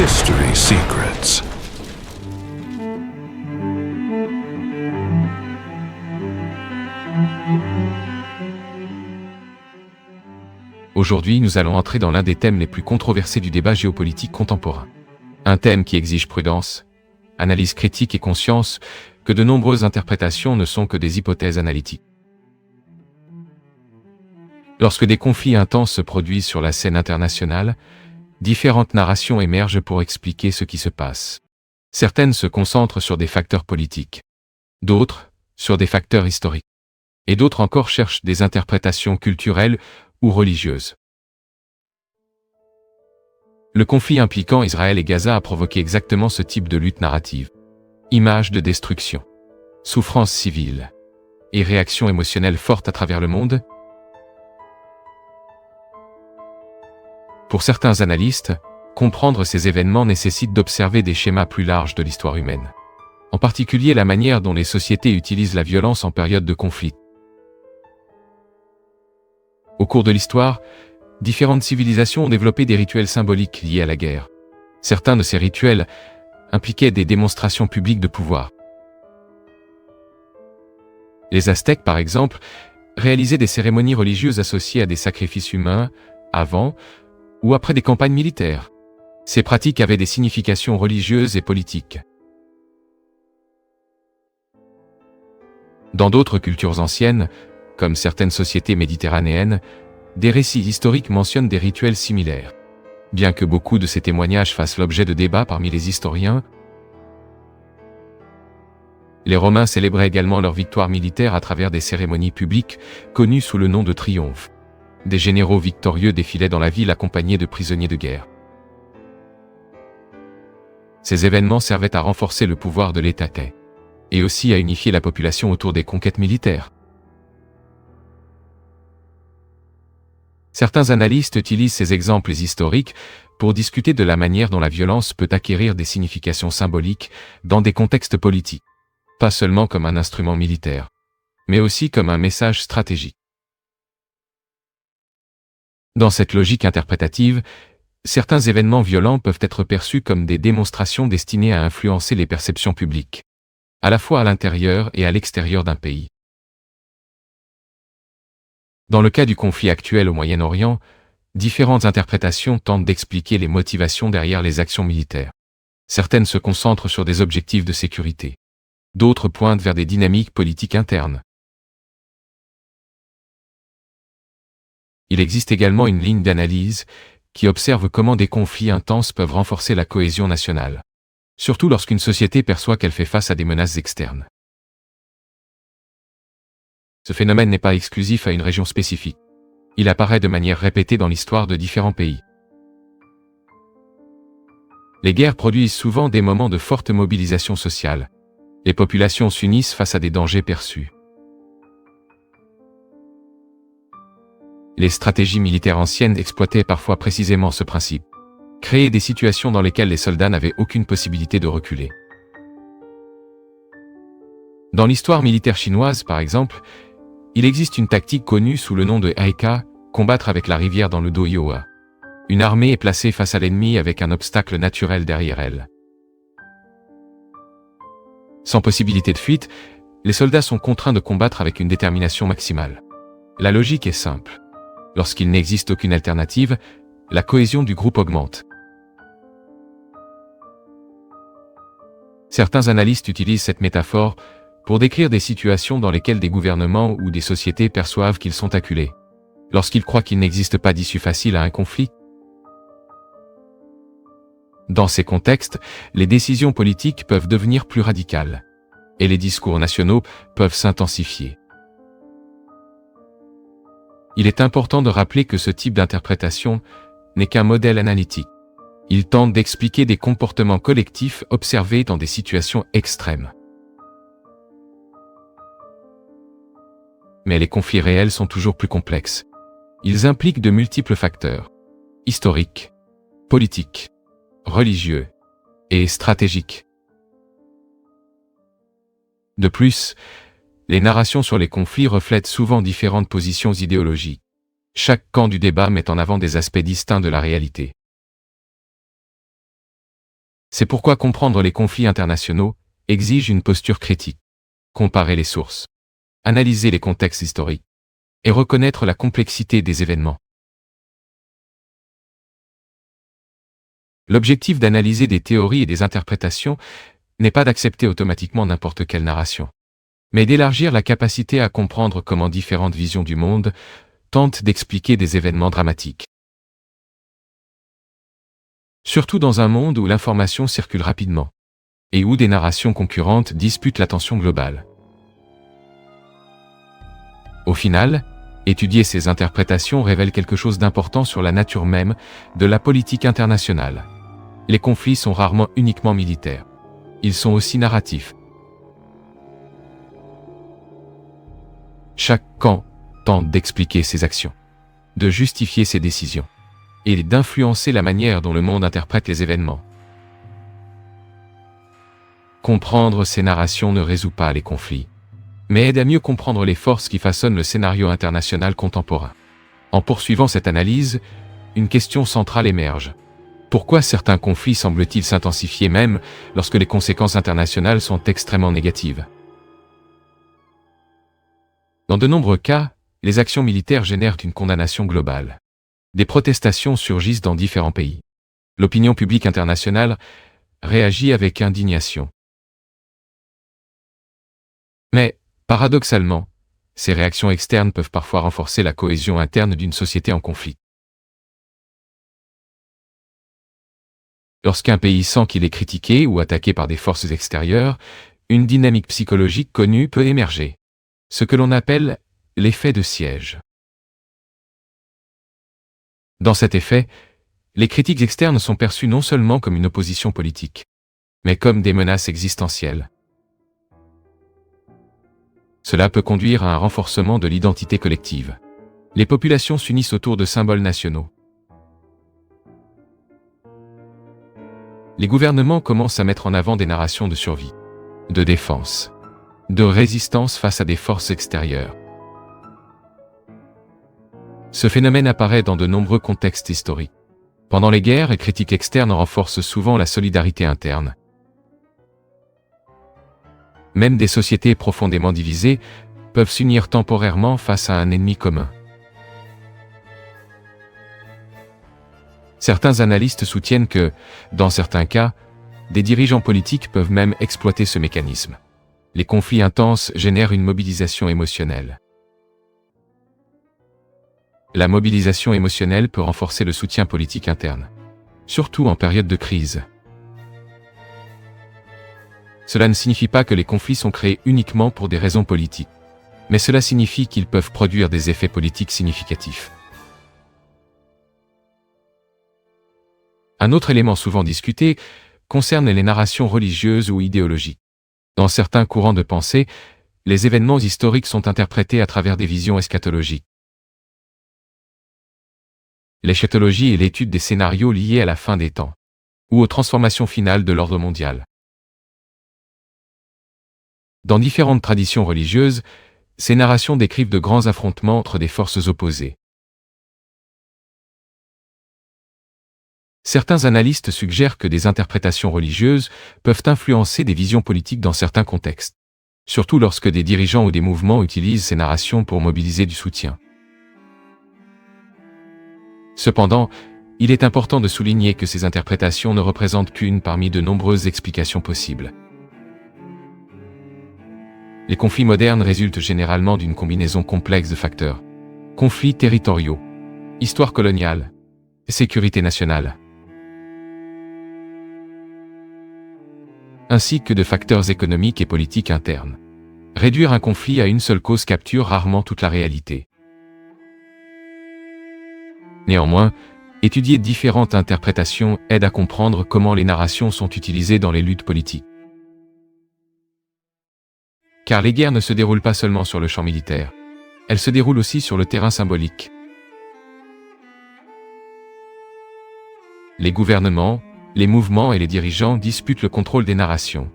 History Secrets. Aujourd'hui, nous allons entrer dans l'un des thèmes les plus controversés du débat géopolitique contemporain. Un thème qui exige prudence, analyse critique et conscience, que de nombreuses interprétations ne sont que des hypothèses analytiques. Lorsque des conflits intenses se produisent sur la scène internationale, différentes narrations émergent pour expliquer ce qui se passe. Certaines se concentrent sur des facteurs politiques, d'autres sur des facteurs historiques, et d'autres encore cherchent des interprétations culturelles ou religieuses. Le conflit impliquant Israël et Gaza a provoqué exactement ce type de lutte narrative. Images de destruction, souffrance civile et réactions émotionnelles fortes à travers le monde. Pour certains analystes, comprendre ces événements nécessite d'observer des schémas plus larges de l'histoire humaine. En particulier la manière dont les sociétés utilisent la violence en période de conflit. Au cours de l'histoire, différentes civilisations ont développé des rituels symboliques liés à la guerre. Certains de ces rituels impliquaient des démonstrations publiques de pouvoir. Les Aztèques, par exemple, réalisaient des cérémonies religieuses associées à des sacrifices humains, avant ou après des campagnes militaires. Ces pratiques avaient des significations religieuses et politiques. Dans d'autres cultures anciennes, comme certaines sociétés méditerranéennes, des récits historiques mentionnent des rituels similaires. Bien que beaucoup de ces témoignages fassent l'objet de débats parmi les historiens, les Romains célébraient également leur victoire militaire à travers des cérémonies publiques, connues sous le nom de triomphes. Des généraux victorieux défilaient dans la ville accompagnés de prisonniers de guerre. Ces événements servaient à renforcer le pouvoir de l'État et aussi à unifier la population autour des conquêtes militaires. Certains analystes utilisent ces exemples historiques pour discuter de la manière dont la violence peut acquérir des significations symboliques dans des contextes politiques, pas seulement comme un instrument militaire, mais aussi comme un message stratégique. Dans cette logique interprétative, certains événements violents peuvent être perçus comme des démonstrations destinées à influencer les perceptions publiques, à la fois à l'intérieur et à l'extérieur d'un pays. Dans le cas du conflit actuel au Moyen-Orient, différentes interprétations tentent d'expliquer les motivations derrière les actions militaires. Certaines se concentrent sur des objectifs de sécurité. D'autres pointent vers des dynamiques politiques internes. Il existe également une ligne d'analyse qui observe comment des conflits intenses peuvent renforcer la cohésion nationale, surtout lorsqu'une société perçoit qu'elle fait face à des menaces externes. Ce phénomène n'est pas exclusif à une région spécifique. Il apparaît de manière répétée dans l'histoire de différents pays. Les guerres produisent souvent des moments de forte mobilisation sociale. Les populations s'unissent face à des dangers perçus. Les stratégies militaires anciennes exploitaient parfois précisément ce principe. Créer des situations dans lesquelles les soldats n'avaient aucune possibilité de reculer. Dans l'histoire militaire chinoise, par exemple, il existe une tactique connue sous le nom de Haika, combattre avec la rivière dans le dos Yoa. Une armée est placée face à l'ennemi avec un obstacle naturel derrière elle. Sans possibilité de fuite, les soldats sont contraints de combattre avec une détermination maximale. La logique est simple. Lorsqu'il n'existe aucune alternative, la cohésion du groupe augmente. Certains analystes utilisent cette métaphore pour décrire des situations dans lesquelles des gouvernements ou des sociétés perçoivent qu'ils sont acculés, lorsqu'ils croient qu'il n'existe pas d'issue facile à un conflit. Dans ces contextes, les décisions politiques peuvent devenir plus radicales, et les discours nationaux peuvent s'intensifier. Il est important de rappeler que ce type d'interprétation n'est qu'un modèle analytique. Il tente d'expliquer des comportements collectifs observés dans des situations extrêmes. Mais les conflits réels sont toujours plus complexes. Ils impliquent de multiples facteurs, historiques, politiques, religieux et stratégiques. De plus, les narrations sur les conflits reflètent souvent différentes positions idéologiques. Chaque camp du débat met en avant des aspects distincts de la réalité. C'est pourquoi comprendre les conflits internationaux exige une posture critique. Comparer les sources, analyser les contextes historiques et reconnaître la complexité des événements. L'objectif d'analyser des théories et des interprétations n'est pas d'accepter automatiquement n'importe quelle narration, mais d'élargir la capacité à comprendre comment différentes visions du monde tentent d'expliquer des événements dramatiques. Surtout dans un monde où l'information circule rapidement, et où des narrations concurrentes disputent l'attention globale. Au final, étudier ces interprétations révèle quelque chose d'important sur la nature même de la politique internationale. Les conflits sont rarement uniquement militaires. Ils sont aussi narratifs. Chaque camp tente d'expliquer ses actions, de justifier ses décisions, et d'influencer la manière dont le monde interprète les événements. Comprendre ces narrations ne résout pas les conflits, mais aide à mieux comprendre les forces qui façonnent le scénario international contemporain. En poursuivant cette analyse, une question centrale émerge. Pourquoi certains conflits semblent-ils s'intensifier même lorsque les conséquences internationales sont extrêmement négatives? Dans de nombreux cas, les actions militaires génèrent une condamnation globale. Des protestations surgissent dans différents pays. L'opinion publique internationale réagit avec indignation. Mais, paradoxalement, ces réactions externes peuvent parfois renforcer la cohésion interne d'une société en conflit. Lorsqu'un pays sent qu'il est critiqué ou attaqué par des forces extérieures, une dynamique psychologique connue peut émerger, ce que l'on appelle l'effet de siège. Dans cet effet, les critiques externes sont perçues non seulement comme une opposition politique, mais comme des menaces existentielles. Cela peut conduire à un renforcement de l'identité collective. Les populations s'unissent autour de symboles nationaux. Les gouvernements commencent à mettre en avant des narrations de survie, de défense, de résistance face à des forces extérieures. Ce phénomène apparaît dans de nombreux contextes historiques. Pendant les guerres, les critiques externes renforcent souvent la solidarité interne. Même des sociétés profondément divisées peuvent s'unir temporairement face à un ennemi commun. Certains analystes soutiennent que, dans certains cas, des dirigeants politiques peuvent même exploiter ce mécanisme. Les conflits intenses génèrent une mobilisation émotionnelle. La mobilisation émotionnelle peut renforcer le soutien politique interne, surtout en période de crise. Cela ne signifie pas que les conflits sont créés uniquement pour des raisons politiques, mais cela signifie qu'ils peuvent produire des effets politiques significatifs. Un autre élément souvent discuté concerne les narrations religieuses ou idéologiques. Dans certains courants de pensée, les événements historiques sont interprétés à travers des visions eschatologiques. L'eschatologie est l'étude des scénarios liés à la fin des temps, ou aux transformations finales de l'ordre mondial. Dans différentes traditions religieuses, ces narrations décrivent de grands affrontements entre des forces opposées. Certains analystes suggèrent que des interprétations religieuses peuvent influencer des visions politiques dans certains contextes, surtout lorsque des dirigeants ou des mouvements utilisent ces narrations pour mobiliser du soutien. Cependant, il est important de souligner que ces interprétations ne représentent qu'une parmi de nombreuses explications possibles. Les conflits modernes résultent généralement d'une combinaison complexe de facteurs. Conflits territoriaux, histoire coloniale, sécurité nationale, ainsi que de facteurs économiques et politiques internes. Réduire un conflit à une seule cause capture rarement toute la réalité. Néanmoins, étudier différentes interprétations aide à comprendre comment les narrations sont utilisées dans les luttes politiques. Car les guerres ne se déroulent pas seulement sur le champ militaire, elles se déroulent aussi sur le terrain symbolique. Les gouvernements, les mouvements et les dirigeants disputent le contrôle des narrations,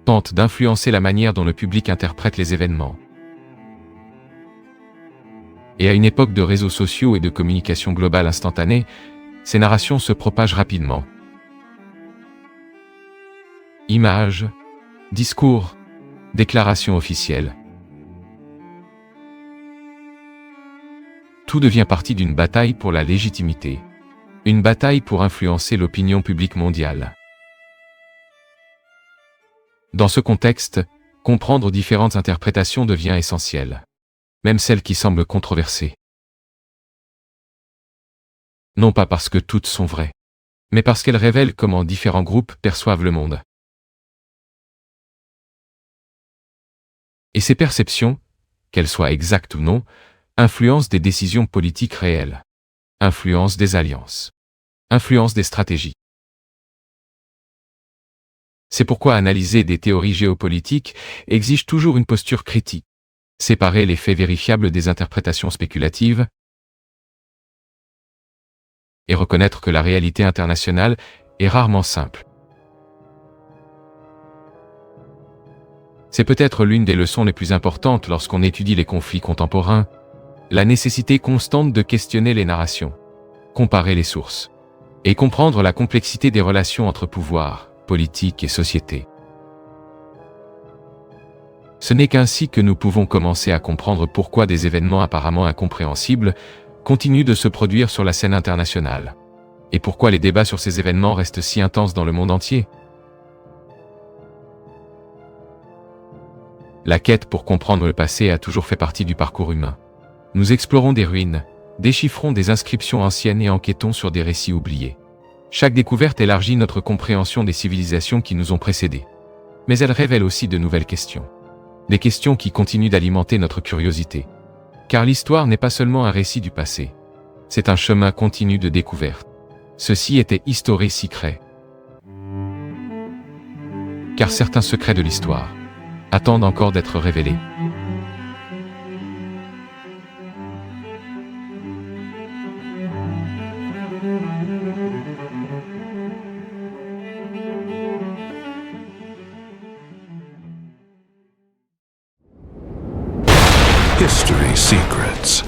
tentent d'influencer la manière dont le public interprète les événements. Et à une époque de réseaux sociaux et de communication globale instantanée, ces narrations se propagent rapidement. images, discours, déclarations officielles. Tout devient partie d'une bataille pour la légitimité, une bataille pour influencer l'opinion publique mondiale. Dans ce contexte, comprendre différentes interprétations devient essentiel, même celles qui semblent controversées. Non pas parce que toutes sont vraies, mais parce qu'elles révèlent comment différents groupes perçoivent le monde. Et ces perceptions, qu'elles soient exactes ou non, influencent des décisions politiques réelles, influencent des alliances, influencent des stratégies. C'est pourquoi analyser des théories géopolitiques exige toujours une posture critique, séparer les faits vérifiables des interprétations spéculatives, et reconnaître que la réalité internationale est rarement simple. C'est peut-être l'une des leçons les plus importantes lorsqu'on étudie les conflits contemporains, la nécessité constante de questionner les narrations, comparer les sources, et comprendre la complexité des relations entre pouvoir, politique et société. Ce n'est qu'ainsi que nous pouvons commencer à comprendre pourquoi des événements apparemment incompréhensibles continuent de se produire sur la scène internationale, et pourquoi les débats sur ces événements restent si intenses dans le monde entier. La quête pour comprendre le passé a toujours fait partie du parcours humain. Nous explorons des ruines, déchiffrons des inscriptions anciennes et enquêtons sur des récits oubliés. Chaque découverte élargit notre compréhension des civilisations qui nous ont précédés. Mais elle révèle aussi de nouvelles questions. Des questions qui continuent d'alimenter notre curiosité. Car l'histoire n'est pas seulement un récit du passé. C'est un chemin continu de découverte. Ceci était History Secret. Car certains secrets de l'histoire attendent encore d'être révélés. History Secrets.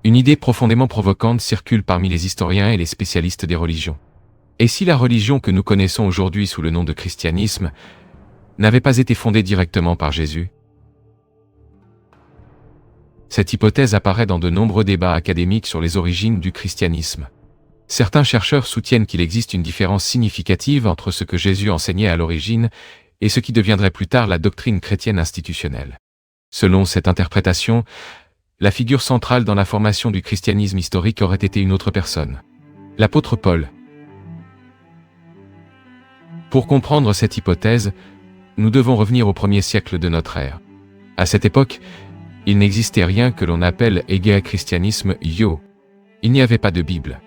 Une idée profondément provocante circule parmi les historiens et les spécialistes des religions. Et si la religion que nous connaissons aujourd'hui sous le nom de christianisme n'avait pas été fondée directement par Jésus? Cette hypothèse apparaît dans de nombreux débats académiques sur les origines du christianisme. Certains chercheurs soutiennent qu'il existe une différence significative entre ce que Jésus enseignait à l'origine et ce qui deviendrait plus tard la doctrine chrétienne institutionnelle. Selon cette interprétation, la figure centrale dans la formation du christianisme historique aurait été une autre personne, l'apôtre Paul. Pour comprendre cette hypothèse, nous devons revenir au 1er siècle de notre ère. À cette époque, il n'existait rien que l'on appelle Egea Christianisme Io. Il n'y avait pas de Bible.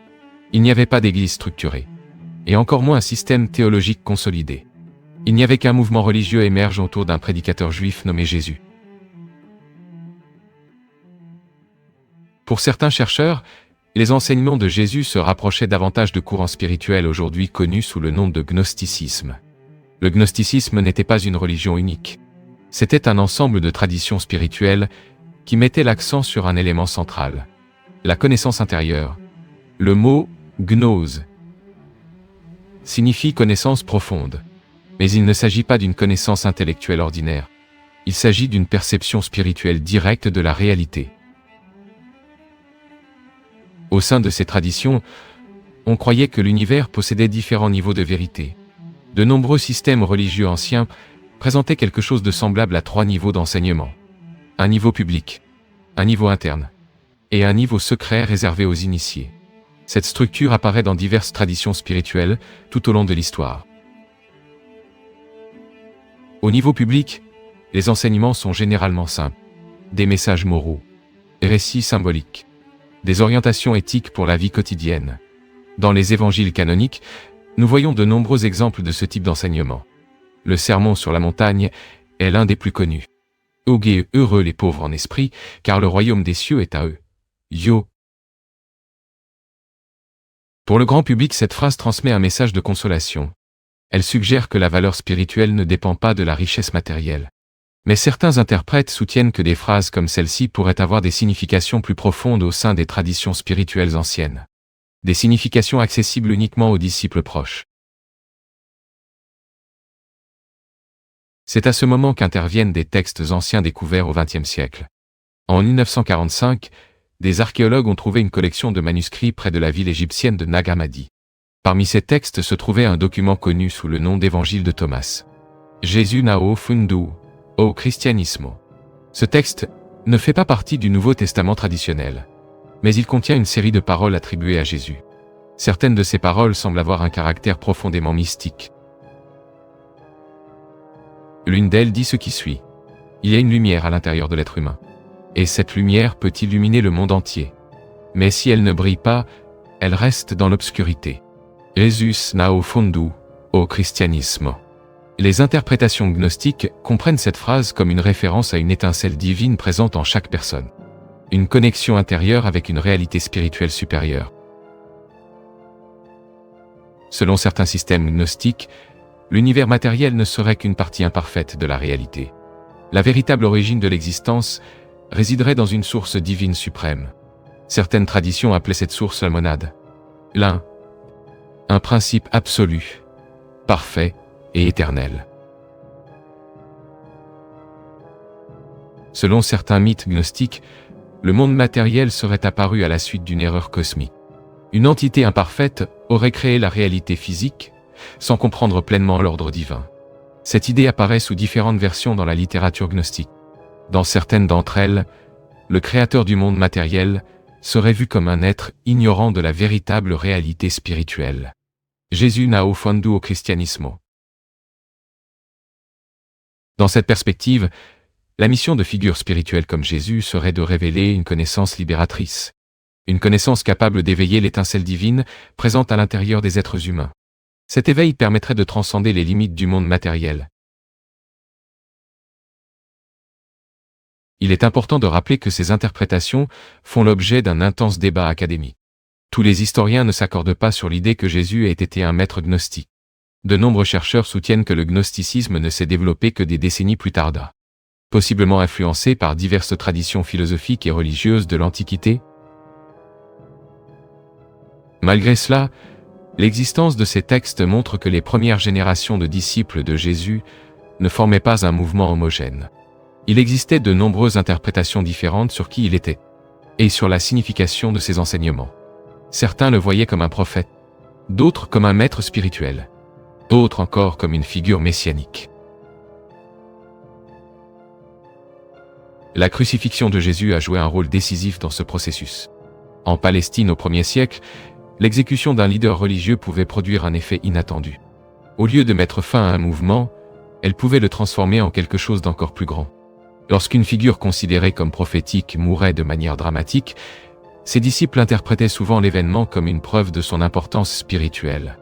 Il n'y avait pas d'église structurée. Et encore moins un système théologique consolidé. Il n'y avait qu'un mouvement religieux émerge autour d'un prédicateur juif nommé Jésus. Pour certains chercheurs, les enseignements de Jésus se rapprochaient davantage de courants spirituels aujourd'hui connus sous le nom de gnosticisme. Le gnosticisme n'était pas une religion unique. C'était un ensemble de traditions spirituelles qui mettaient l'accent sur un élément central, la connaissance intérieure. Le mot « gnose » signifie connaissance profonde, mais il ne s'agit pas d'une connaissance intellectuelle ordinaire. Il s'agit d'une perception spirituelle directe de la réalité. Au sein de ces traditions, on croyait que l'univers possédait différents niveaux de vérité. De nombreux systèmes religieux anciens présentaient quelque chose de semblable à 3 niveaux d'enseignement. Un niveau public, un niveau interne, et un niveau secret réservé aux initiés. Cette structure apparaît dans diverses traditions spirituelles tout au long de l'histoire. Au niveau public, les enseignements sont généralement simples. Des messages moraux, des récits symboliques, des orientations éthiques pour la vie quotidienne. Dans les évangiles canoniques, nous voyons de nombreux exemples de ce type d'enseignement. Le sermon sur la montagne est l'un des plus connus. Heureux, heureux les pauvres en esprit, car le royaume des cieux est à eux. Io. Pour le grand public, cette phrase transmet un message de consolation. Elle suggère que la valeur spirituelle ne dépend pas de la richesse matérielle. Mais certains interprètes soutiennent que des phrases comme celle-ci pourraient avoir des significations plus profondes au sein des traditions spirituelles anciennes. Des significations accessibles uniquement aux disciples proches. C'est à ce moment qu'interviennent des textes anciens découverts au XXe siècle. En 1945, des archéologues ont trouvé une collection de manuscrits près de la ville égyptienne de Nag Hammadi. Parmi ces textes se trouvait un document connu sous le nom d'Évangile de Thomas. Jésus nao fundu au Christianismo. Ce texte ne fait pas partie du Nouveau Testament traditionnel, mais il contient une série de paroles attribuées à Jésus. Certaines de ces paroles semblent avoir un caractère profondément mystique. L'une d'elles dit ce qui suit. Il y a une lumière à l'intérieur de l'être humain. Et cette lumière peut illuminer le monde entier. Mais si elle ne brille pas, elle reste dans l'obscurité. Jesus nao fundu au Christianismo. Les interprétations gnostiques comprennent cette phrase comme une référence à une étincelle divine présente en chaque personne. Une connexion intérieure avec une réalité spirituelle supérieure. Selon certains systèmes gnostiques, l'univers matériel ne serait qu'une partie imparfaite de la réalité. La véritable origine de l'existence résiderait dans une source divine suprême. Certaines traditions appelaient cette source la monade. L'un, un principe absolu, parfait et éternel. Selon certains mythes gnostiques, le monde matériel serait apparu à la suite d'une erreur cosmique. Une entité imparfaite aurait créé la réalité physique, sans comprendre pleinement l'ordre divin. Cette idée apparaît sous différentes versions dans la littérature gnostique. Dans certaines d'entre elles, le créateur du monde matériel serait vu comme un être ignorant de la véritable réalité spirituelle. Jésus nao fundu au Christianismo. Dans cette perspective, la mission de figures spirituelles comme Jésus serait de révéler une connaissance libératrice. Une connaissance capable d'éveiller l'étincelle divine présente à l'intérieur des êtres humains. Cet éveil permettrait de transcender les limites du monde matériel. Il est important de rappeler que ces interprétations font l'objet d'un intense débat académique. Tous les historiens ne s'accordent pas sur l'idée que Jésus ait été un maître gnostique. De nombreux chercheurs soutiennent que le gnosticisme ne s'est développé que des décennies plus tard. Possiblement influencé par diverses traditions philosophiques et religieuses de l'Antiquité. Malgré cela, l'existence de ces textes montre que les premières générations de disciples de Jésus ne formaient pas un mouvement homogène. Il existait de nombreuses interprétations différentes sur qui il était, et sur la signification de ses enseignements. Certains le voyaient comme un prophète, d'autres comme un maître spirituel, d'autres encore comme une figure messianique. La crucifixion de Jésus a joué un rôle décisif dans ce processus. En Palestine au 1er siècle, l'exécution d'un leader religieux pouvait produire un effet inattendu. Au lieu de mettre fin à un mouvement, elle pouvait le transformer en quelque chose d'encore plus grand. Lorsqu'une figure considérée comme prophétique mourait de manière dramatique, ses disciples interprétaient souvent l'événement comme une preuve de son importance spirituelle.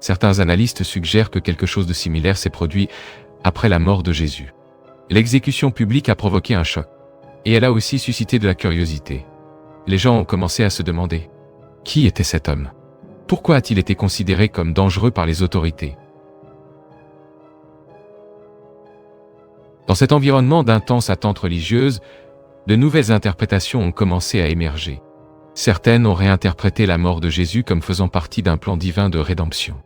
Certains analystes suggèrent que quelque chose de similaire s'est produit après la mort de Jésus. L'exécution publique a provoqué un choc, et elle a aussi suscité de la curiosité. Les gens ont commencé à se demander « Qui était cet homme ? Pourquoi a-t-il été considéré comme dangereux par les autorités ?» Dans cet environnement d'intense attente religieuse, de nouvelles interprétations ont commencé à émerger. Certaines ont réinterprété la mort de Jésus comme faisant partie d'un plan divin de rédemption.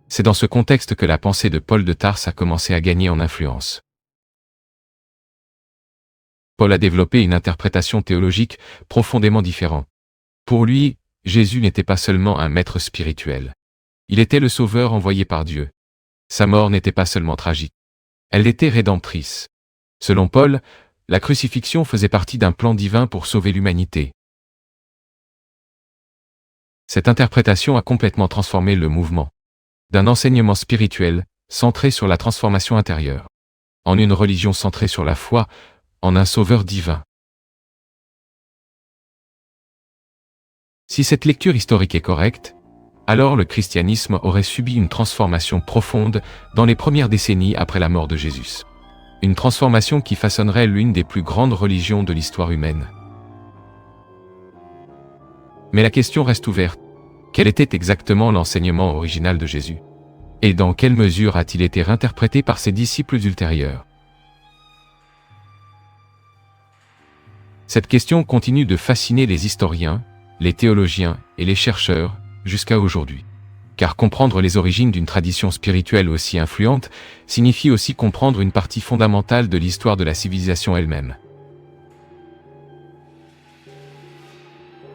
C'est dans ce contexte que la pensée de Paul de Tarse a commencé à gagner en influence. Paul a développé une interprétation théologique profondément différente. Pour lui, Jésus n'était pas seulement un maître spirituel. Il était le sauveur envoyé par Dieu. Sa mort n'était pas seulement tragique. Elle était rédemptrice. Selon Paul, la crucifixion faisait partie d'un plan divin pour sauver l'humanité. Cette interprétation a complètement transformé le mouvement d'un enseignement spirituel centré sur la transformation intérieure, en une religion centrée sur la foi, en un sauveur divin. Si cette lecture historique est correcte, alors le christianisme aurait subi une transformation profonde dans les premières décennies après la mort de Jésus. Une transformation qui façonnerait l'une des plus grandes religions de l'histoire humaine. Mais la question reste ouverte. Quel était exactement l'enseignement original de Jésus ? Et dans quelle mesure a-t-il été réinterprété par ses disciples ultérieurs? Cette question continue de fasciner les historiens, les théologiens et les chercheurs jusqu'à aujourd'hui. Car comprendre les origines d'une tradition spirituelle aussi influente signifie aussi comprendre une partie fondamentale de l'histoire de la civilisation elle-même.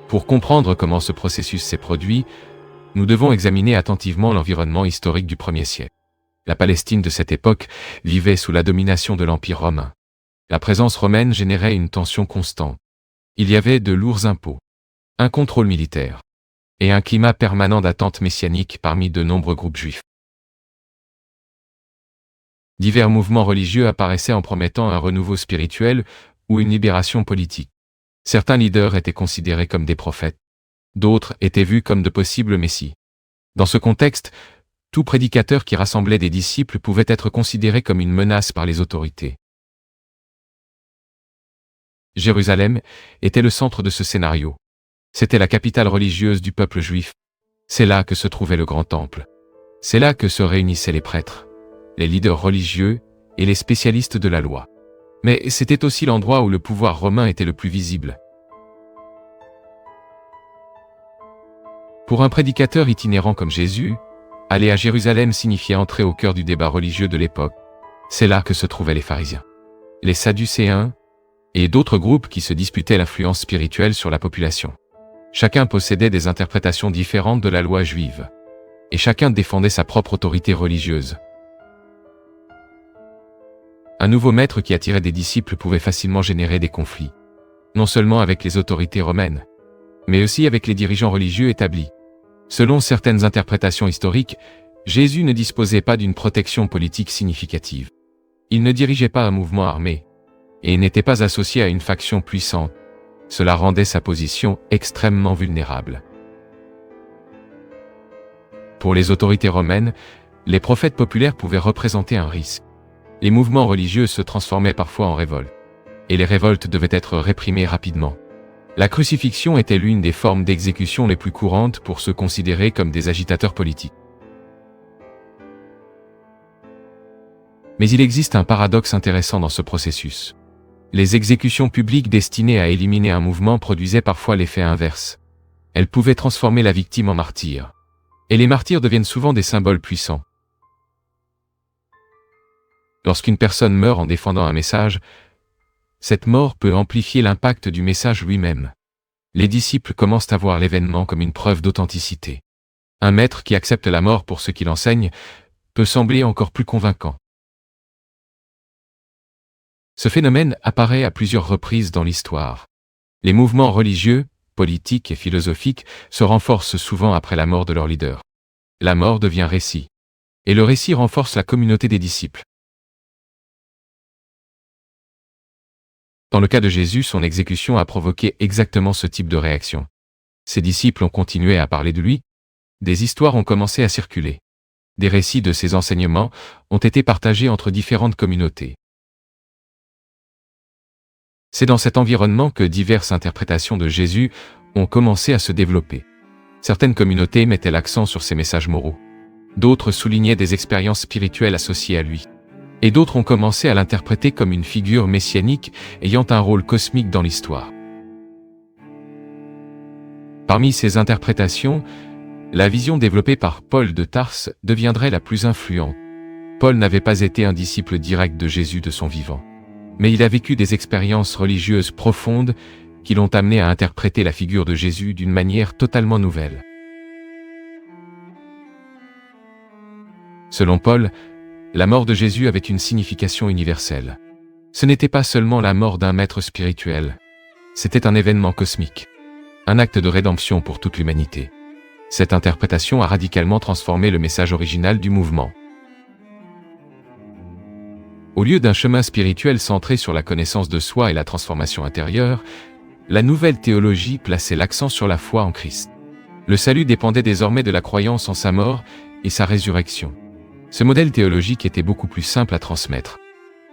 Pour comprendre comment ce processus s'est produit, nous devons examiner attentivement l'environnement historique du 1er siècle. La Palestine de cette époque vivait sous la domination de l'Empire romain. La présence romaine générait une tension constante. Il y avait de lourds impôts, un contrôle militaire, et un climat permanent d'attente messianique parmi de nombreux groupes juifs. Divers mouvements religieux apparaissaient en promettant un renouveau spirituel ou une libération politique. Certains leaders étaient considérés comme des prophètes, d'autres étaient vus comme de possibles messies. Dans ce contexte, tout prédicateur qui rassemblait des disciples pouvait être considéré comme une menace par les autorités. Jérusalem était le centre de ce scénario. C'était la capitale religieuse du peuple juif. C'est là que se trouvait le grand temple. C'est là que se réunissaient les prêtres, les leaders religieux et les spécialistes de la loi. Mais c'était aussi l'endroit où le pouvoir romain était le plus visible. Pour un prédicateur itinérant comme Jésus, aller à Jérusalem signifiait entrer au cœur du débat religieux de l'époque. C'est là que se trouvaient les pharisiens, les sadducéens et d'autres groupes qui se disputaient l'influence spirituelle sur la population. Chacun possédait des interprétations différentes de la loi juive, et chacun défendait sa propre autorité religieuse. Un nouveau maître qui attirait des disciples pouvait facilement générer des conflits, non seulement avec les autorités romaines, mais aussi avec les dirigeants religieux établis. Selon certaines interprétations historiques, Jésus ne disposait pas d'une protection politique significative. Il ne dirigeait pas un mouvement armé, et n'était pas associé à une faction puissante. Cela rendait sa position extrêmement vulnérable. Pour les autorités romaines, les prophètes populaires pouvaient représenter un risque. Les mouvements religieux se transformaient parfois en révoltes, et les révoltes devaient être réprimées rapidement. La crucifixion était l'une des formes d'exécution les plus courantes pour ceux considérés comme des agitateurs politiques. Mais il existe un paradoxe intéressant dans ce processus. Les exécutions publiques destinées à éliminer un mouvement produisaient parfois l'effet inverse. Elles pouvaient transformer la victime en martyr. Et les martyrs deviennent souvent des symboles puissants. Lorsqu'une personne meurt en défendant un message, cette mort peut amplifier l'impact du message lui-même. Les disciples commencent à voir l'événement comme une preuve d'authenticité. Un maître qui accepte la mort pour ce qu'il enseigne peut sembler encore plus convaincant. Ce phénomène apparaît à plusieurs reprises dans l'histoire. Les mouvements religieux, politiques et philosophiques se renforcent souvent après la mort de leur leader. La mort devient récit. Et le récit renforce la communauté des disciples. Dans le cas de Jésus, son exécution a provoqué exactement ce type de réaction. Ses disciples ont continué à parler de lui. Des histoires ont commencé à circuler. Des récits de ses enseignements ont été partagés entre différentes communautés. C'est dans cet environnement que diverses interprétations de Jésus ont commencé à se développer. Certaines communautés mettaient l'accent sur ses messages moraux. D'autres soulignaient des expériences spirituelles associées à lui. Et d'autres ont commencé à l'interpréter comme une figure messianique ayant un rôle cosmique dans l'histoire. Parmi ces interprétations, la vision développée par Paul de Tarse deviendrait la plus influente. Paul n'avait pas été un disciple direct de Jésus de son vivant. Mais il a vécu des expériences religieuses profondes qui l'ont amené à interpréter la figure de Jésus d'une manière totalement nouvelle. Selon Paul, la mort de Jésus avait une signification universelle. Ce n'était pas seulement la mort d'un maître spirituel, c'était un événement cosmique, un acte de rédemption pour toute l'humanité. Cette interprétation a radicalement transformé le message original du mouvement. Au lieu d'un chemin spirituel centré sur la connaissance de soi et la transformation intérieure, la nouvelle théologie plaçait l'accent sur la foi en Christ. Le salut dépendait désormais de la croyance en sa mort et sa résurrection. Ce modèle théologique était beaucoup plus simple à transmettre,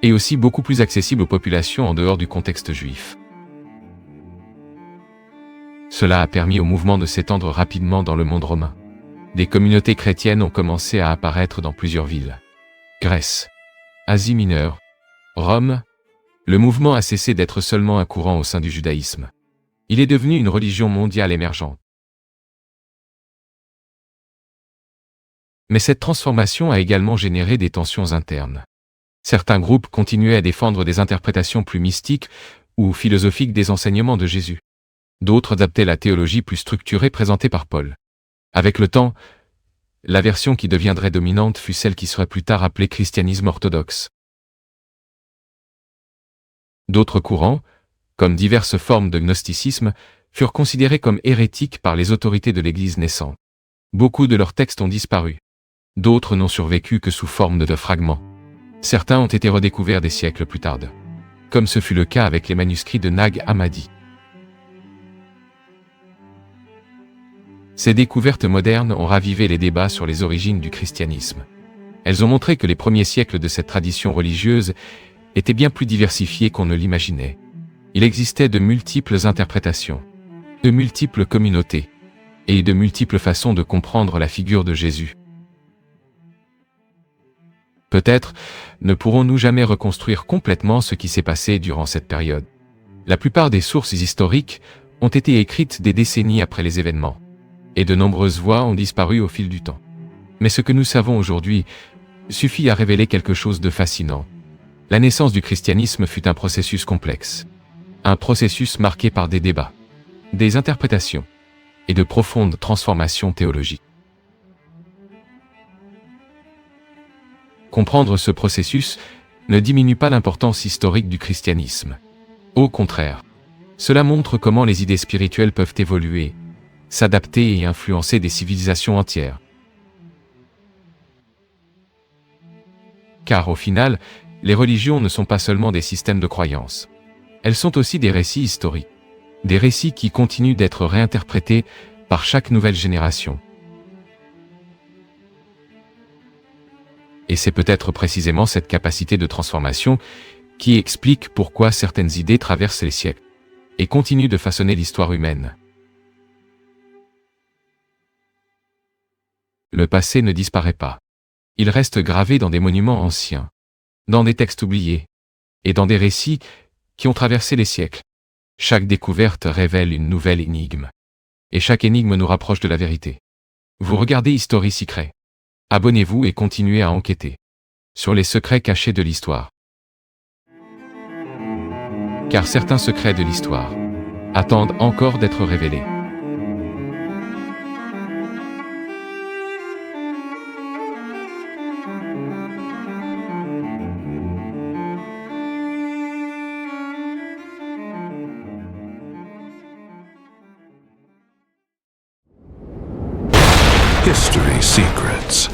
et aussi beaucoup plus accessible aux populations en dehors du contexte juif. Cela a permis au mouvement de s'étendre rapidement dans le monde romain. Des communautés chrétiennes ont commencé à apparaître dans plusieurs villes. Grèce, Asie mineure, Rome. Le mouvement a cessé d'être seulement un courant au sein du judaïsme. Il est devenu une religion mondiale émergente. Mais cette transformation a également généré des tensions internes. Certains groupes continuaient à défendre des interprétations plus mystiques ou philosophiques des enseignements de Jésus. D'autres adaptaient la théologie plus structurée présentée par Paul. Avec le temps, la version qui deviendrait dominante fut celle qui serait plus tard appelée christianisme orthodoxe. D'autres courants, comme diverses formes de gnosticisme, furent considérés comme hérétiques par les autorités de l'Église naissante. Beaucoup de leurs textes ont disparu. D'autres n'ont survécu que sous forme de fragments. Certains ont été redécouverts des siècles plus tard, comme ce fut le cas avec les manuscrits de Nag Hammadi. Ces découvertes modernes ont ravivé les débats sur les origines du christianisme. Elles ont montré que les premiers siècles de cette tradition religieuse étaient bien plus diversifiés qu'on ne l'imaginait. Il existait de multiples interprétations, de multiples communautés, et de multiples façons de comprendre la figure de Jésus. Peut-être ne pourrons-nous jamais reconstruire complètement ce qui s'est passé durant cette période. La plupart des sources historiques ont été écrites des décennies après les événements, et de nombreuses voix ont disparu au fil du temps. Mais ce que nous savons aujourd'hui suffit à révéler quelque chose de fascinant. La naissance du christianisme fut un processus complexe. Un processus marqué par des débats, des interprétations et de profondes transformations théologiques. Comprendre ce processus ne diminue pas l'importance historique du christianisme. Au contraire, cela montre comment les idées spirituelles peuvent évoluer, s'adapter et influencer des civilisations entières. Car au final, les religions ne sont pas seulement des systèmes de croyances. Elles sont aussi des récits historiques. Des récits qui continuent d'être réinterprétés par chaque nouvelle génération. Et c'est peut-être précisément cette capacité de transformation qui explique pourquoi certaines idées traversent les siècles et continuent de façonner l'histoire humaine. Le passé ne disparaît pas. Il reste gravé dans des monuments anciens, dans des textes oubliés, et dans des récits qui ont traversé les siècles. Chaque découverte révèle une nouvelle énigme. Et chaque énigme nous rapproche de la vérité. Vous regardez History Secret. Abonnez-vous et continuez à enquêter sur les secrets cachés de l'histoire. Car certains secrets de l'histoire attendent encore d'être révélés. History Secrets.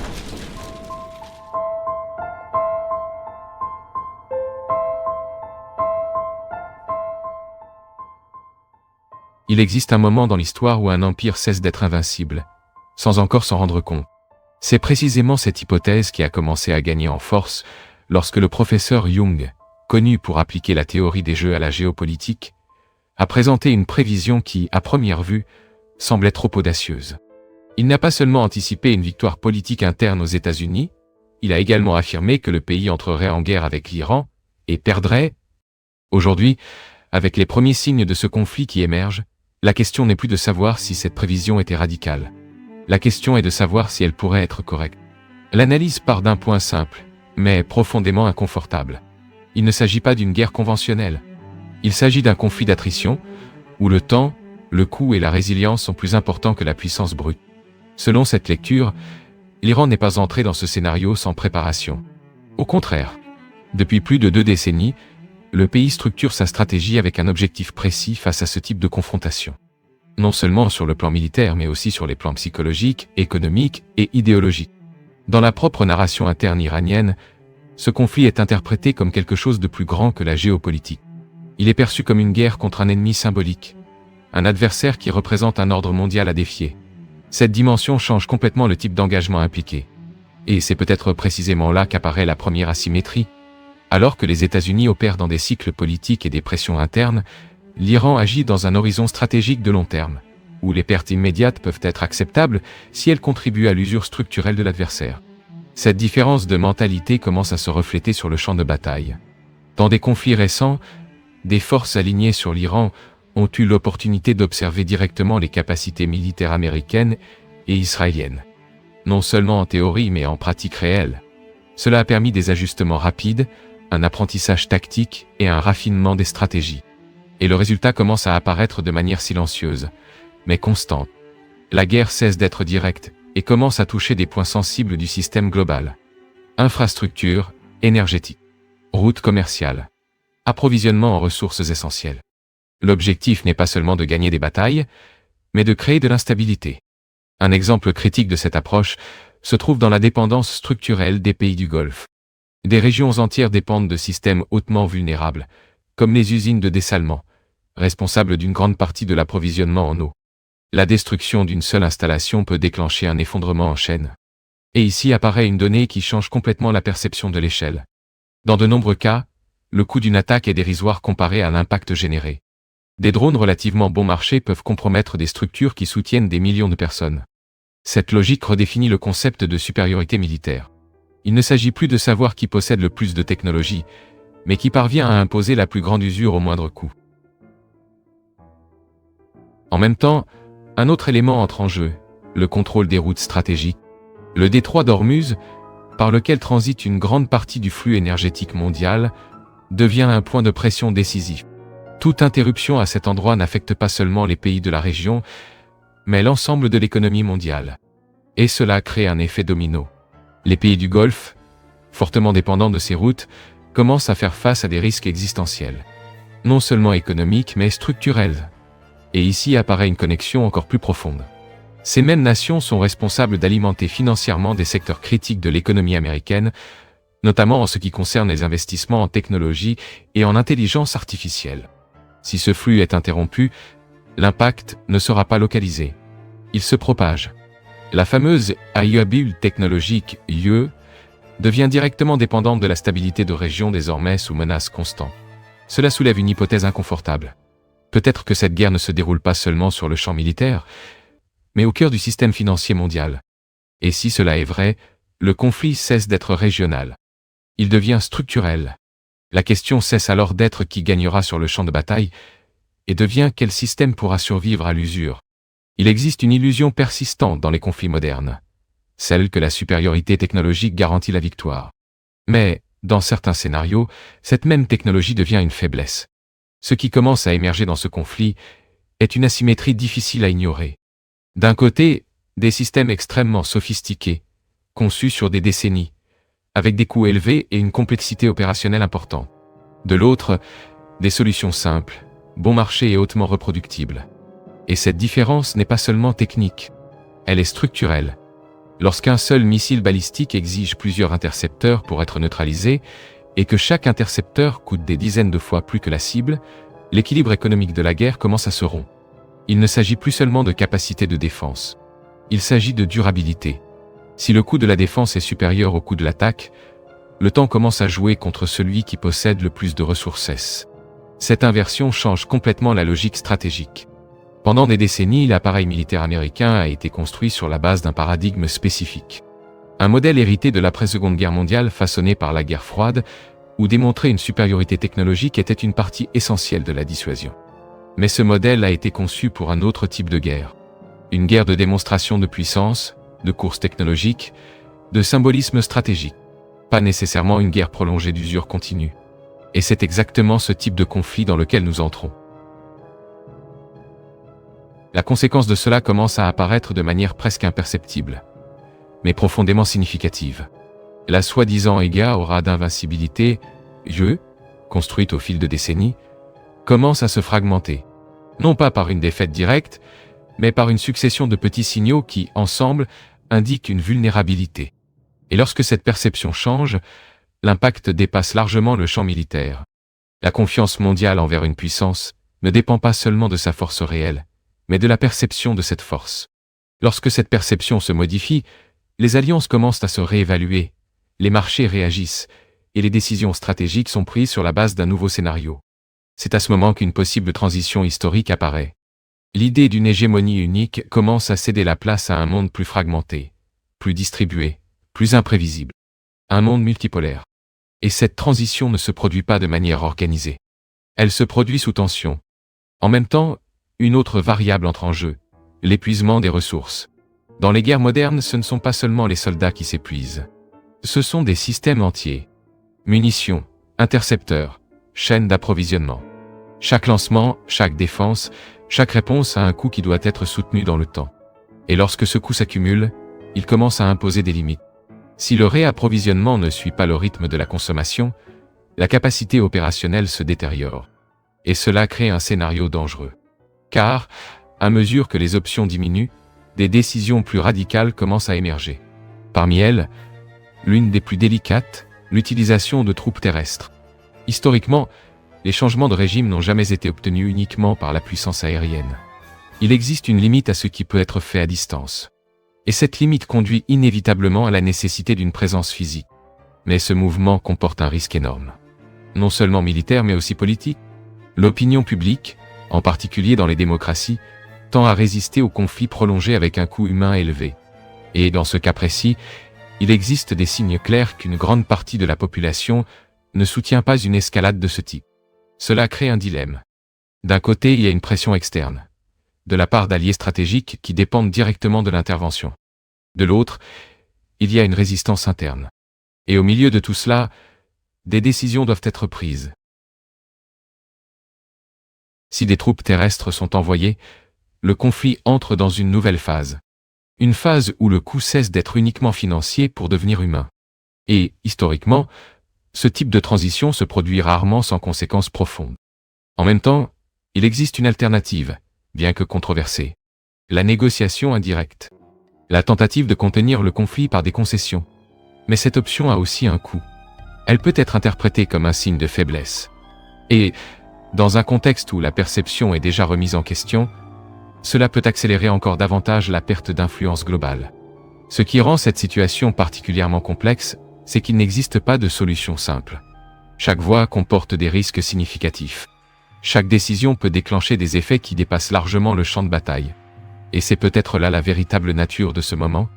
Il existe un moment dans l'histoire où un empire cesse d'être invincible, sans encore s'en rendre compte. C'est précisément cette hypothèse qui a commencé à gagner en force lorsque le professeur Jung, connu pour appliquer la théorie des jeux à la géopolitique, a présenté une prévision qui, à première vue, semblait trop audacieuse. Il n'a pas seulement anticipé une victoire politique interne aux États-Unis, il a également affirmé que le pays entrerait en guerre avec l'Iran et perdrait. Aujourd'hui, avec les premiers signes de ce conflit qui émergent, la question n'est plus de savoir si cette prévision était radicale. La question est de savoir si elle pourrait être correcte. L'analyse part d'un point simple, mais profondément inconfortable. Il ne s'agit pas d'une guerre conventionnelle. Il s'agit d'un conflit d'attrition, où le temps, le coût et la résilience sont plus importants que la puissance brute. Selon cette lecture, l'Iran n'est pas entré dans ce scénario sans préparation. Au contraire, depuis plus de 2 décennies, le pays structure sa stratégie avec un objectif précis face à ce type de confrontation. Non seulement sur le plan militaire, mais aussi sur les plans psychologiques, économiques et idéologiques. Dans la propre narration interne iranienne, ce conflit est interprété comme quelque chose de plus grand que la géopolitique. Il est perçu comme une guerre contre un ennemi symbolique, un adversaire qui représente un ordre mondial à défier. Cette dimension change complètement le type d'engagement impliqué. Et c'est peut-être précisément là qu'apparaît la première asymétrie. Alors que les États-Unis opèrent dans des cycles politiques et des pressions internes, l'Iran agit dans un horizon stratégique de long terme, où les pertes immédiates peuvent être acceptables si elles contribuent à l'usure structurelle de l'adversaire. Cette différence de mentalité commence à se refléter sur le champ de bataille. Dans des conflits récents, des forces alignées sur l'Iran ont eu l'opportunité d'observer directement les capacités militaires américaines et israéliennes. Non seulement en théorie mais en pratique réelle. Cela a permis des ajustements rapides, un apprentissage tactique et un raffinement des stratégies. Et le résultat commence à apparaître de manière silencieuse, mais constante. La guerre cesse d'être directe et commence à toucher des points sensibles du système global. Infrastructure, énergétique, routes commerciales, approvisionnement en ressources essentielles. L'objectif n'est pas seulement de gagner des batailles, mais de créer de l'instabilité. Un exemple critique de cette approche se trouve dans la dépendance structurelle des pays du Golfe. Des régions entières dépendent de systèmes hautement vulnérables, comme les usines de dessalement, responsables d'une grande partie de l'approvisionnement en eau. La destruction d'une seule installation peut déclencher un effondrement en chaîne. Et ici apparaît une donnée qui change complètement la perception de l'échelle. Dans de nombreux cas, le coût d'une attaque est dérisoire comparé à l'impact généré. Des drones relativement bon marché peuvent compromettre des structures qui soutiennent des millions de personnes. Cette logique redéfinit le concept de supériorité militaire. Il ne s'agit plus de savoir qui possède le plus de technologie, mais qui parvient à imposer la plus grande usure au moindre coût. En même temps, un autre élément entre en jeu, le contrôle des routes stratégiques. Le détroit d'Ormuz, par lequel transite une grande partie du flux énergétique mondial, devient un point de pression décisif. Toute interruption à cet endroit n'affecte pas seulement les pays de la région, mais l'ensemble de l'économie mondiale. Et cela crée un effet domino. Les pays du Golfe, fortement dépendants de ces routes, commencent à faire face à des risques existentiels. Non seulement économiques, mais structurels. Et ici apparaît une connexion encore plus profonde. Ces mêmes nations sont responsables d'alimenter financièrement des secteurs critiques de l'économie américaine, notamment en ce qui concerne les investissements en technologie et en intelligence artificielle. Si ce flux est interrompu, l'impact ne sera pas localisé. Il se propage. La fameuse bulle technologique UE devient directement dépendante de la stabilité de régions désormais sous menace constante. Cela soulève une hypothèse inconfortable. Peut-être que cette guerre ne se déroule pas seulement sur le champ militaire, mais au cœur du système financier mondial. Et si cela est vrai, le conflit cesse d'être régional. Il devient structurel. La question cesse alors d'être qui gagnera sur le champ de bataille et devient quel système pourra survivre à l'usure. Il existe une illusion persistante dans les conflits modernes, celle que la supériorité technologique garantit la victoire. Mais, dans certains scénarios, cette même technologie devient une faiblesse. Ce qui commence à émerger dans ce conflit est une asymétrie difficile à ignorer. D'un côté, des systèmes extrêmement sophistiqués, conçus sur des décennies, avec des coûts élevés et une complexité opérationnelle importante. De l'autre, des solutions simples, bon marché et hautement reproductibles. Et cette différence n'est pas seulement technique, elle est structurelle. Lorsqu'un seul missile balistique exige plusieurs intercepteurs pour être neutralisé, et que chaque intercepteur coûte des dizaines de fois plus que la cible, l'équilibre économique de la guerre commence à se rompre. Il ne s'agit plus seulement de capacité de défense. Il s'agit de durabilité. Si le coût de la défense est supérieur au coût de l'attaque, le temps commence à jouer contre celui qui possède le plus de ressources. Cette inversion change complètement la logique stratégique. Pendant des décennies, l'appareil militaire américain a été construit sur la base d'un paradigme spécifique. Un modèle hérité de l'après-Seconde Guerre mondiale façonné par la guerre froide, où démontrer une supériorité technologique était une partie essentielle de la dissuasion. Mais ce modèle a été conçu pour un autre type de guerre. Une guerre de démonstration de puissance, de course technologique, de symbolisme stratégique. Pas nécessairement une guerre prolongée d'usure continue. Et c'est exactement ce type de conflit dans lequel nous entrons. La conséquence de cela commence à apparaître de manière presque imperceptible, mais profondément significative. La soi-disant EGA aura d'invincibilité, construite au fil de décennies, commence à se fragmenter. Non pas par une défaite directe, mais par une succession de petits signaux qui, ensemble, indiquent une vulnérabilité. Et lorsque cette perception change, l'impact dépasse largement le champ militaire. La confiance mondiale envers une puissance ne dépend pas seulement de sa force réelle, mais de la perception de cette force. Lorsque cette perception se modifie, les alliances commencent à se réévaluer, les marchés réagissent, et les décisions stratégiques sont prises sur la base d'un nouveau scénario. C'est à ce moment qu'une possible transition historique apparaît. L'idée d'une hégémonie unique commence à céder la place à un monde plus fragmenté, plus distribué, plus imprévisible. Un monde multipolaire. Et cette transition ne se produit pas de manière organisée. Elle se produit sous tension. En même temps, une autre variable entre en jeu, l'épuisement des ressources. Dans les guerres modernes, ce ne sont pas seulement les soldats qui s'épuisent. Ce sont des systèmes entiers. Munitions, intercepteurs, chaînes d'approvisionnement. Chaque lancement, chaque défense, chaque réponse a un coût qui doit être soutenu dans le temps. Et lorsque ce coût s'accumule, il commence à imposer des limites. Si le réapprovisionnement ne suit pas le rythme de la consommation, la capacité opérationnelle se détériore. Et cela crée un scénario dangereux. Car, à mesure que les options diminuent, des décisions plus radicales commencent à émerger. Parmi elles, l'une des plus délicates, l'utilisation de troupes terrestres. Historiquement, les changements de régime n'ont jamais été obtenus uniquement par la puissance aérienne. Il existe une limite à ce qui peut être fait à distance. Et cette limite conduit inévitablement à la nécessité d'une présence physique. Mais ce mouvement comporte un risque énorme. Non seulement militaire mais aussi politique. L'opinion publique, en particulier dans les démocraties, tend à résister aux conflits prolongés avec un coût humain élevé. Et dans ce cas précis, il existe des signes clairs qu'une grande partie de la population ne soutient pas une escalade de ce type. Cela crée un dilemme. D'un côté, il y a une pression externe, de la part d'alliés stratégiques qui dépendent directement de l'intervention. De l'autre, il y a une résistance interne. Et au milieu de tout cela, des décisions doivent être prises. Si des troupes terrestres sont envoyées, le conflit entre dans une nouvelle phase. Une phase où le coût cesse d'être uniquement financier pour devenir humain. Et, historiquement, ce type de transition se produit rarement sans conséquences profondes. En même temps, il existe une alternative, bien que controversée. La négociation indirecte. La tentative de contenir le conflit par des concessions. Mais cette option a aussi un coût. Elle peut être interprétée comme un signe de faiblesse. Et, dans un contexte où la perception est déjà remise en question, cela peut accélérer encore davantage la perte d'influence globale. Ce qui rend cette situation particulièrement complexe, c'est qu'il n'existe pas de solution simple. Chaque voie comporte des risques significatifs. Chaque décision peut déclencher des effets qui dépassent largement le champ de bataille. Et c'est peut-être là la véritable nature de ce moment.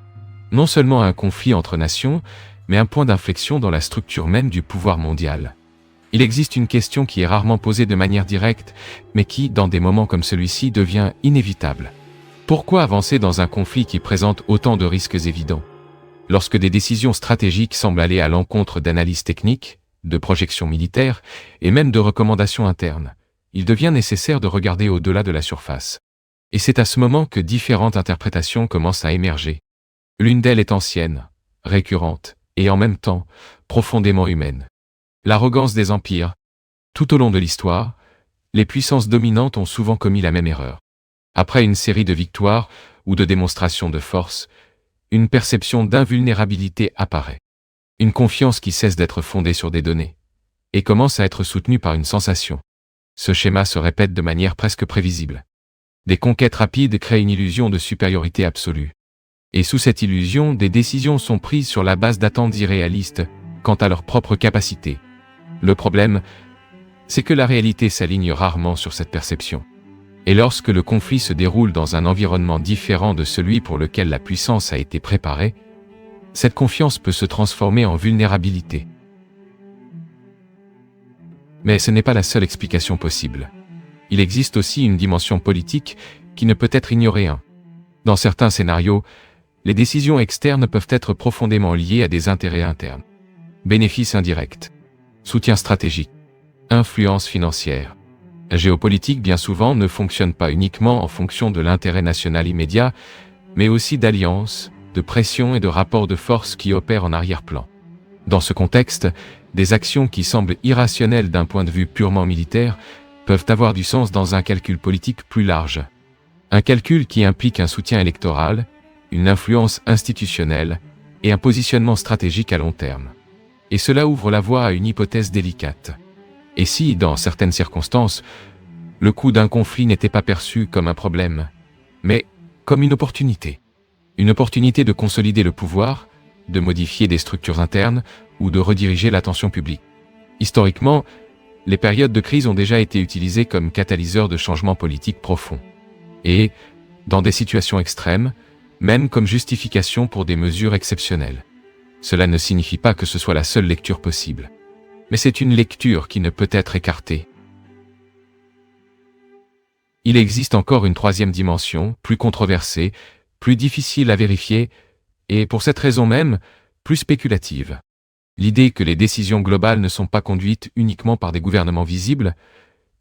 Non seulement un conflit entre nations, mais un point d'inflexion dans la structure même du pouvoir mondial. Il existe une question qui est rarement posée de manière directe, mais qui, dans des moments comme celui-ci, devient inévitable. Pourquoi avancer dans un conflit qui présente autant de risques évidents? Lorsque des décisions stratégiques semblent aller à l'encontre d'analyses techniques, de projections militaires, et même de recommandations internes, il devient nécessaire de regarder au-delà de la surface. Et c'est à ce moment que différentes interprétations commencent à émerger. L'une d'elles est ancienne, récurrente, et en même temps, profondément humaine. L'arrogance des empires. Tout au long de l'histoire, les puissances dominantes ont souvent commis la même erreur. Après une série de victoires ou de démonstrations de force, une perception d'invulnérabilité apparaît. Une confiance qui cesse d'être fondée sur des données et commence à être soutenue par une sensation. Ce schéma se répète de manière presque prévisible. Des conquêtes rapides créent une illusion de supériorité absolue. Et sous cette illusion, des décisions sont prises sur la base d'attentes irréalistes quant à leur propre capacité. Le problème, c'est que la réalité s'aligne rarement sur cette perception. Et lorsque le conflit se déroule dans un environnement différent de celui pour lequel la puissance a été préparée, cette confiance peut se transformer en vulnérabilité. Mais ce n'est pas la seule explication possible. Il existe aussi une dimension politique qui ne peut être ignorée. Dans certains scénarios, les décisions externes peuvent être profondément liées à des intérêts internes. Bénéfices indirects, soutien stratégique, influence financière. La géopolitique bien souvent ne fonctionne pas uniquement en fonction de l'intérêt national immédiat, mais aussi d'alliances, de pressions et de rapports de force qui opèrent en arrière-plan. Dans ce contexte, des actions qui semblent irrationnelles d'un point de vue purement militaire peuvent avoir du sens dans un calcul politique plus large. Un calcul qui implique un soutien électoral, une influence institutionnelle et un positionnement stratégique à long terme. Et cela ouvre la voie à une hypothèse délicate. Et si, dans certaines circonstances, le coût d'un conflit n'était pas perçu comme un problème, mais comme une opportunité? Une opportunité de consolider le pouvoir, de modifier des structures internes ou de rediriger l'attention publique. Historiquement, les périodes de crise ont déjà été utilisées comme catalyseurs de changements politiques profonds. Et, dans des situations extrêmes, même comme justification pour des mesures exceptionnelles. Cela ne signifie pas que ce soit la seule lecture possible. Mais c'est une lecture qui ne peut être écartée. Il existe encore une troisième dimension, plus controversée, plus difficile à vérifier, et pour cette raison même, plus spéculative. L'idée que les décisions globales ne sont pas conduites uniquement par des gouvernements visibles,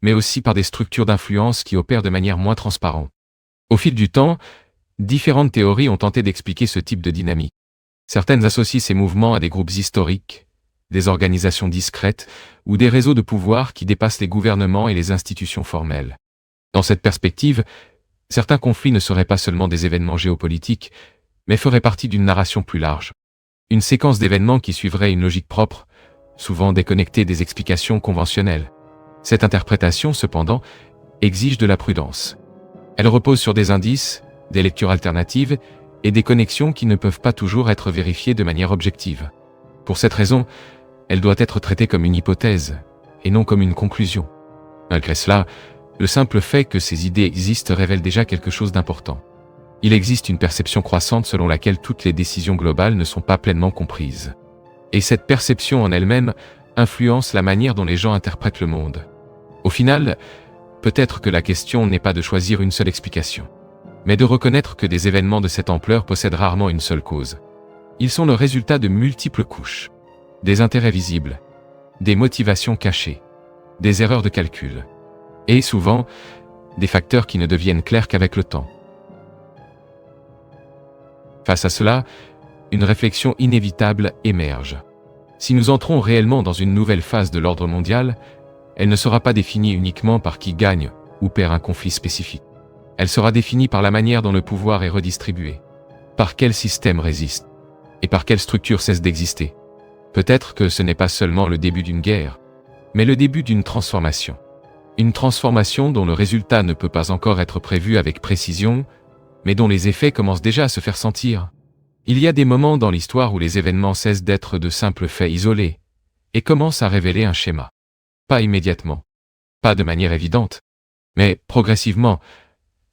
mais aussi par des structures d'influence qui opèrent de manière moins transparente. Au fil du temps, différentes théories ont tenté d'expliquer ce type de dynamique. Certaines associent ces mouvements à des groupes historiques, des organisations discrètes ou des réseaux de pouvoir qui dépassent les gouvernements et les institutions formelles. Dans cette perspective, certains conflits ne seraient pas seulement des événements géopolitiques, mais feraient partie d'une narration plus large. Une séquence d'événements qui suivrait une logique propre, souvent déconnectée des explications conventionnelles. Cette interprétation, cependant, exige de la prudence. Elle repose sur des indices, des lectures alternatives et des connexions qui ne peuvent pas toujours être vérifiées de manière objective. Pour cette raison, elle doit être traitée comme une hypothèse, et non comme une conclusion. Malgré cela, le simple fait que ces idées existent révèle déjà quelque chose d'important. Il existe une perception croissante selon laquelle toutes les décisions globales ne sont pas pleinement comprises. Et cette perception en elle-même influence la manière dont les gens interprètent le monde. Au final, peut-être que la question n'est pas de choisir une seule explication, mais de reconnaître que des événements de cette ampleur possèdent rarement une seule cause. Ils sont le résultat de multiples couches, des intérêts visibles, des motivations cachées, des erreurs de calcul, et souvent, des facteurs qui ne deviennent clairs qu'avec le temps. Face à cela, une réflexion inévitable émerge. Si nous entrons réellement dans une nouvelle phase de l'ordre mondial, elle ne sera pas définie uniquement par qui gagne ou perd un conflit spécifique. Elle sera définie par la manière dont le pouvoir est redistribué, par quel système résiste, et par quelle structure cesse d'exister. Peut-être que ce n'est pas seulement le début d'une guerre, mais le début d'une transformation. Une transformation dont le résultat ne peut pas encore être prévu avec précision, mais dont les effets commencent déjà à se faire sentir. Il y a des moments dans l'histoire où les événements cessent d'être de simples faits isolés, et commencent à révéler un schéma. Pas immédiatement, pas de manière évidente, mais progressivement,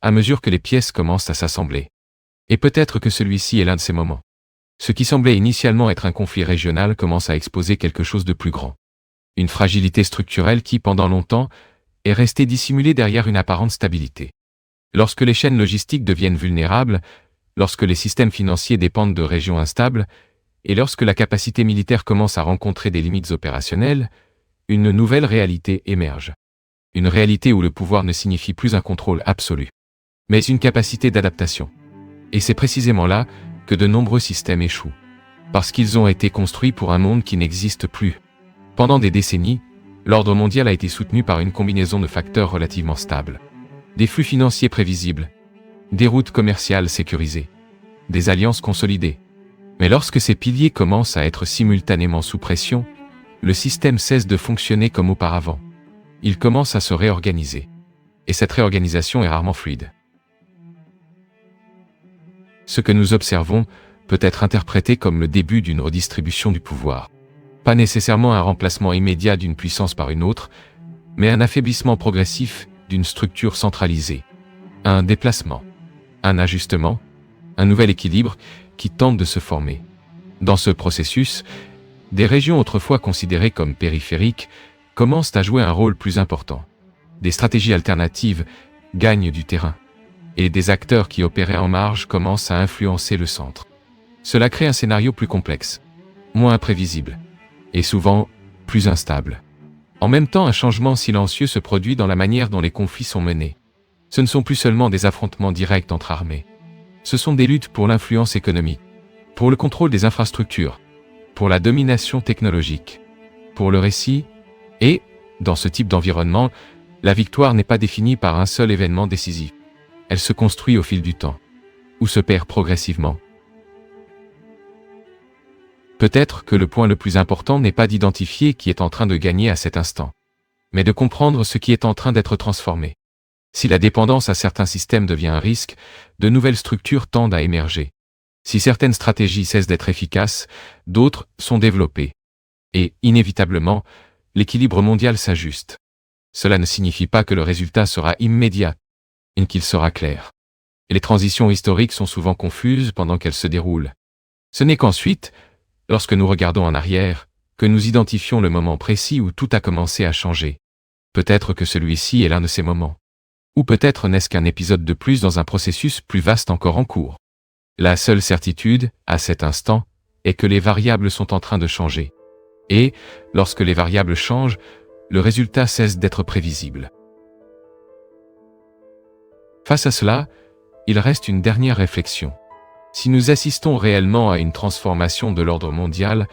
à mesure que les pièces commencent à s'assembler. Et peut-être que celui-ci est l'un de ces moments. Ce qui semblait initialement être un conflit régional commence à exposer quelque chose de plus grand. Une fragilité structurelle qui, pendant longtemps, est restée dissimulée derrière une apparente stabilité. Lorsque les chaînes logistiques deviennent vulnérables, lorsque les systèmes financiers dépendent de régions instables, et lorsque la capacité militaire commence à rencontrer des limites opérationnelles, une nouvelle réalité émerge. Une réalité où le pouvoir ne signifie plus un contrôle absolu, mais une capacité d'adaptation. Et c'est précisément là que de nombreux systèmes échouent, parce qu'ils ont été construits pour un monde qui n'existe plus. Pendant des décennies, l'ordre mondial a été soutenu par une combinaison de facteurs relativement stables. Des flux financiers prévisibles, des routes commerciales sécurisées, des alliances consolidées. Mais lorsque ces piliers commencent à être simultanément sous pression, le système cesse de fonctionner comme auparavant. Il commence à se réorganiser. Et cette réorganisation est rarement fluide. Ce que nous observons peut être interprété comme le début d'une redistribution du pouvoir. Pas nécessairement un remplacement immédiat d'une puissance par une autre, mais un affaiblissement progressif d'une structure centralisée. Un déplacement, un ajustement, un nouvel équilibre qui tente de se former. Dans ce processus, des régions autrefois considérées comme périphériques commencent à jouer un rôle plus important. Des stratégies alternatives gagnent du terrain, et des acteurs qui opéraient en marge commencent à influencer le centre. Cela crée un scénario plus complexe, moins imprévisible, et souvent plus instable. En même temps, un changement silencieux se produit dans la manière dont les conflits sont menés. Ce ne sont plus seulement des affrontements directs entre armées. Ce sont des luttes pour l'influence économique, pour le contrôle des infrastructures, pour la domination technologique, pour le récit, et, dans ce type d'environnement, la victoire n'est pas définie par un seul événement décisif. Elle se construit au fil du temps, ou se perd progressivement. Peut-être que le point le plus important n'est pas d'identifier qui est en train de gagner à cet instant, mais de comprendre ce qui est en train d'être transformé. Si la dépendance à certains systèmes devient un risque, de nouvelles structures tendent à émerger. Si certaines stratégies cessent d'être efficaces, d'autres sont développées. Et, inévitablement, l'équilibre mondial s'ajuste. Cela ne signifie pas que le résultat sera immédiat. qu'il sera clair. Et les transitions historiques sont souvent confuses pendant qu'elles se déroulent. Ce n'est qu'ensuite, lorsque nous regardons en arrière, que nous identifions le moment précis où tout a commencé à changer. Peut-être que celui-ci est l'un de ces moments. Ou peut-être n'est-ce qu'un épisode de plus dans un processus plus vaste encore en cours. La seule certitude, à cet instant, est que les variables sont en train de changer. Et, lorsque les variables changent, le résultat cesse d'être prévisible. Face à cela, il reste une dernière réflexion. Si nous assistons réellement à une transformation de l'ordre mondial,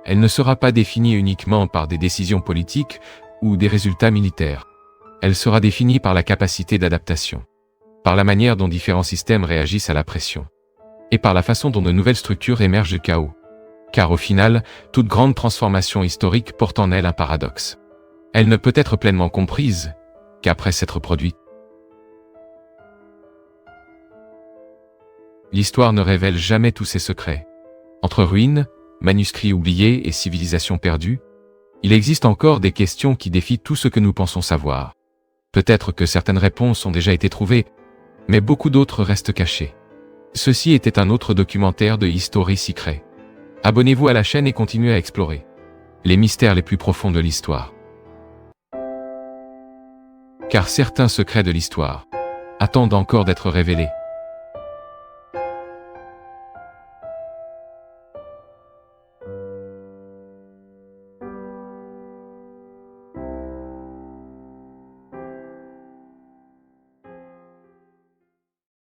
elle ne sera pas définie uniquement par des décisions politiques ou des résultats militaires. Elle sera définie par la capacité d'adaptation, par la manière dont différents systèmes réagissent à la pression, et par la façon dont de nouvelles structures émergent du chaos. Car au final, toute grande transformation historique porte en elle un paradoxe. Elle ne peut être pleinement comprise qu'après s'être produite. L'histoire ne révèle jamais tous ses secrets. Entre ruines, manuscrits oubliés et civilisations perdues, il existe encore des questions qui défient tout ce que nous pensons savoir. Peut-être que certaines réponses ont déjà été trouvées, mais beaucoup d'autres restent cachées. Ceci était un autre documentaire de History Secret. Abonnez-vous à la chaîne et continuez à explorer les mystères les plus profonds de l'histoire. Car certains secrets de l'histoire attendent encore d'être révélés.